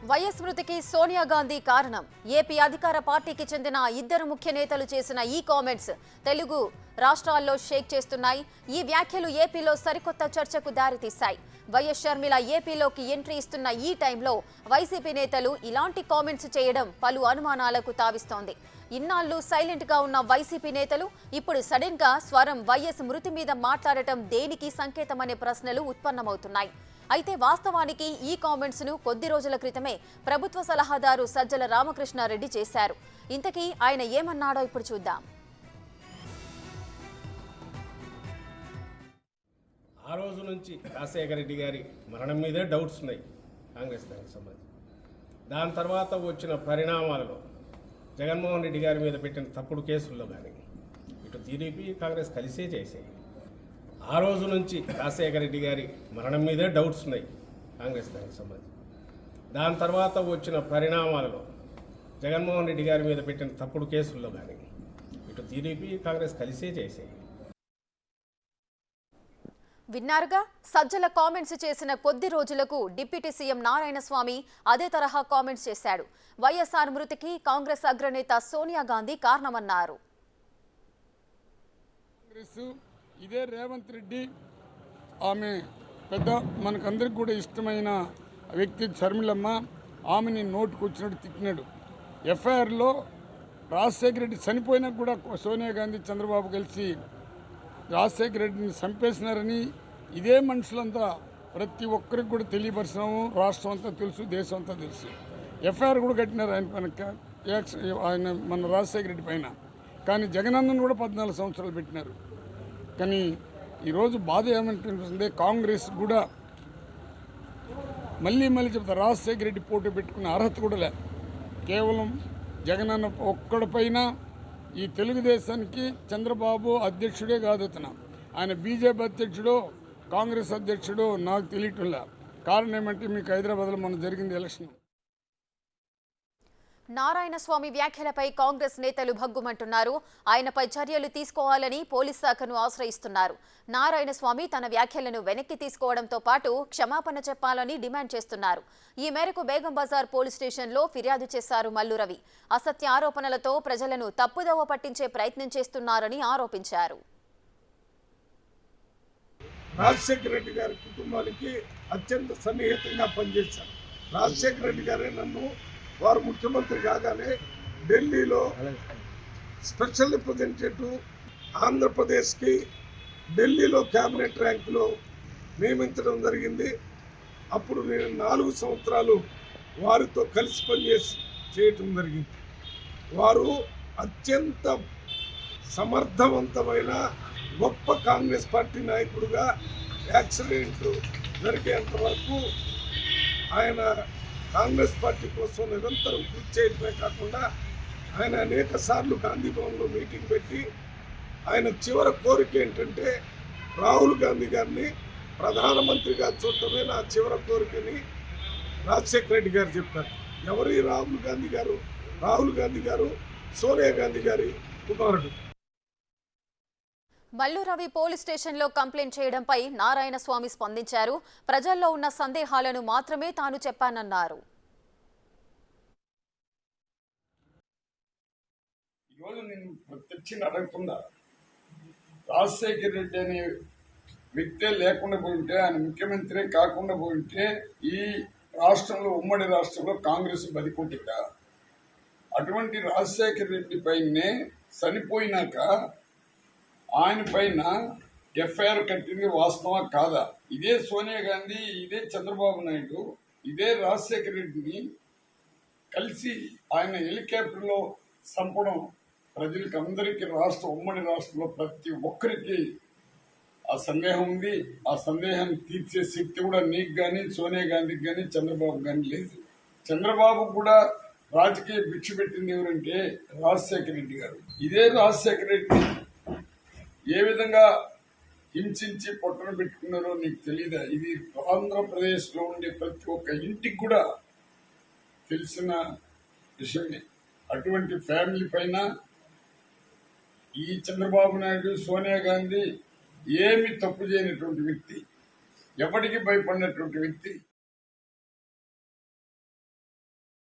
YS మృతికి సోనియా గాంధీ కారణం. AP అధికార పార్టీకి చెందిన ఇద్దరు ముఖ్య నేతలు చేసిన ఈ కామెంట్స్ తెలుగు రాష్ట్రాల్లో షేక్ చేస్తున్నాయి. ఈ వ్యాఖ్యలు ఏపీలో సరికొత్త చర్చకు దారితీశాయి. వైఎస్ షర్మిల ఏపీలోకి ఎంట్రీ ఇస్తున్న ఈ టైంలో వైసీపీ నేతలు ఇలాంటి కామెంట్స్ చేయడం పలు అనుమానాలకు తావిస్తోంది. ఇన్నాళ్లు సైలెంట్ గా ఉన్న వైసీపీ నేతలు ఇప్పుడు సడన్ గా స్వరం వైఎస్ మృతి మీద మాట్లాడటం దేనికి సంకేతమనే ప్రశ్నలు ఉత్పన్నమవుతున్నాయి. అయితే వాస్తవానికి ఈ కామెంట్స్ ను కొద్ది రోజుల క్రితమే ప్రభుత్వ సలహాదారు సజ్జల రామకృష్ణారెడ్డి చేశారు. ఇంతకీ ఆయన ఏమన్నాడో ఇప్పుడు చూద్దాం. ఆ రోజు నుంచి రాజశేఖర రెడ్డి గారి మరణం మీదే డౌట్స్ ఉన్నాయి కాంగ్రెస్ దానికి సంబంధించి. దాని తర్వాత వచ్చిన పరిణామాలలో జగన్మోహన్ రెడ్డి గారి మీద పెట్టిన తప్పుడు కేసుల్లో కానీ ఇటు టీడీపీ కాంగ్రెస్ కలిసే చేసాయి. ఆ రోజు నుంచి రాజశేఖర రెడ్డి గారి మరణం మీదే డౌట్స్ ఉన్నాయి కాంగ్రెస్ దానికి సంబంధించి. దాని తర్వాత వచ్చిన పరిణామాలలో జగన్మోహన్ రెడ్డి గారి మీద పెట్టిన తప్పుడు కేసుల్లో కానీ ఇటు టీడీపీ కాంగ్రెస్ కలిసే చేసాయి. విన్నారుగా, సజ్జల కామెంట్స్ చేసిన కొద్ది రోజులకు డిప్యూటీ సీఎం నారాయణస్వామి అదే తరహా కామెంట్స్ చేశాడు. వైఎస్ఆర్ మృతికి కాంగ్రెస్ అగ్రనేత సోనియా గాంధీ కారణమన్నారు. ఇదే రేవంత్ రెడ్డి ఆమె పెద్ద మనకందరికి కూడా ఇష్టమైన వ్యక్తి షర్మిలమ్మ, ఆమెని నోటుకు వచ్చినట్టు తిట్టినాడు. ఎఫ్ఐఆర్లో రాజశేఖర రెడ్డి చనిపోయినా కూడా సోనియా గాంధీ చంద్రబాబు కలిసి రాజశేఖర రెడ్డిని చంపేసినారని ఇదే మనుషులంతా ప్రతి ఒక్కరికి కూడా తెలియపరిచినాము. రాష్ట్రం అంతా తెలుసు, దేశం అంతా తెలుసు. ఎఫ్ఐఆర్ కూడా కట్టినారు ఆయన పైన, ఆయన మన రాజశేఖర రెడ్డి పైన. కానీ జగనన్నను కూడా 14 సంవత్సరాలు పెట్టినారు. కానీ ఈరోజు బాధ ఏమంటే కాంగ్రెస్ కూడా మళ్ళీ చెప్తారు, రాజశేఖర రెడ్డి పోటీ పెట్టుకునే అర్హత కూడా లే. కేవలం జగనన్న ఒక్కడిపైన ఈ తెలుగుదేశానికి చంద్రబాబు అధ్యక్షుడే కాదు, అతను ఆయన బీజేపీ అధ్యక్షుడో కాంగ్రెస్ అధ్యక్షుడో నాకు తెలియటంలా. కారణం ఏమంటే మీకు హైదరాబాద్లో మొన్న జరిగింది ఎలక్షన్. నారాయణస్వామి వ్యాఖ్యలపై కాంగ్రెస్ నేతలు భగ్గుమంటున్నారు. ఆయనపై చర్యలు తీసుకోవాలని పోలీస్ శాఖను ఆశ్రయిస్తున్నారు. నారాయణస్వామి తన వ్యాఖ్యలను వెనక్కి తీసుకోవడంతో పాటు క్షమాపణ చెప్పాలని డిమాండ్ చేస్తున్నారు. ఈ మేరకు బేగం బజార్ పోలీస్ స్టేషన్లో ఫిర్యాదు చేశారు మల్లు రవి. అసత్య ఆరోపణలతో ప్రజలను తప్పుదోవ పట్టించే ప్రయత్నం చేస్తున్నారని ఆరోపించారు. రాజశేఖర రెడ్డి గారి కుటుంబానికి అత్యంత సన్నిహితంగా పనిచేశారు. రాజశేఖర రెడ్డి గారే నన్ను వారు ముఖ్యమంత్రి కాగానే ఢిల్లీలో స్పెషల్ రిప్రజెంటేటివ్ ఆంధ్రప్రదేశ్కి ఢిల్లీలో క్యాబినెట్ ర్యాంకులో నియమించడం జరిగింది. అప్పుడు నేను 4 సంవత్సరాలు వారితో కలిసి చేయటం జరిగింది. వారు అత్యంత సమర్థవంతమైన గొప్ప కాంగ్రెస్ పార్టీ నాయకుడుగా యాక్సిడెంట్ జరిగేంత వరకు ఆయన కాంగ్రెస్ పార్టీ కోసం నిరంతరం కృషి చేయడమే కాకుండా ఆయన అనేక సార్లు గాంధీ భవన్లో మీటింగ్ పెట్టి ఆయన చివరి కోరిక ఏంటంటే రాహుల్ గాంధీ గారిని ప్రధానమంత్రిగా చూడటమే నా చివరి కోరికని రాజశేఖర రెడ్డి గారు చెప్పారు. ఎవరి రాహుల్ గాంధీ గారు? రాహుల్ గాంధీ గారు సోనియా గాంధీ గారి కుమారుడు. మల్లు రవి పోలీస్ స్టేషన్లో కంప్లైంట్ చేయడంపై నారాయణస్వామి స్పందించారు. ప్రజల్లో ఉన్న సందేహాలను మాత్రమే తాను చెప్పానన్నారు. ఈరోజు నేను ప్రత్యక్షంగా అడగకుండా రాజశేఖర రెడ్డి అనే వ్యక్తే లేకుండా పోయింటే, ఆయన ముఖ్యమంత్రి కాకుండా పోయింటే ఈ రాష్ట్రంలో, ఉమ్మడి రాష్ట్రంలో కాంగ్రెస్ బతికుంటుందా? అటువంటి రాజశేఖర రెడ్డి పైనే చనిపోయినాక ఆయన పైన ఎఫ్ఐఆర్ కట్టింది వాస్తవా కాదా? ఇదే సోనియా గాంధీ, ఇదే చంద్రబాబు నాయుడు, ఇదే రాజశేఖర రెడ్డిని కలిసి ఆయన హెలికాప్టర్లో చంపడం ప్రజలకి అందరికీ ఉమ్మడి రాష్ట్రంలో ప్రతి ఒక్కరికి ఆ సందేహం ఉంది. ఆ సందేహాన్ని తీర్చే శక్తి కూడా నీకు కానీ, సోనియా గాంధీకి కానీ, చంద్రబాబు కానీ లేదు. చంద్రబాబు కూడా రాజకీయ భిక్ష పెట్టింది ఎవరంటే రాజశేఖర రెడ్డి గారు. ఇదే రాజశేఖర రెడ్డి ఏ విధంగా హింసించి పొట్టను పెట్టుకున్నారో నీకు తెలియదా? ఇది ఆంధ్రప్రదేశ్లో ఉండే ప్రతి ఒక్క ఇంటికి కూడా తెలిసిన విషయమే. అటువంటి ఫ్యామిలీ పైన ఈ చంద్రబాబు నాయుడు, సోనియా గాంధీ ఏమి తప్పు చేయనటువంటి వ్యక్తి, ఎవరికి భయపడినటువంటి వ్యక్తి.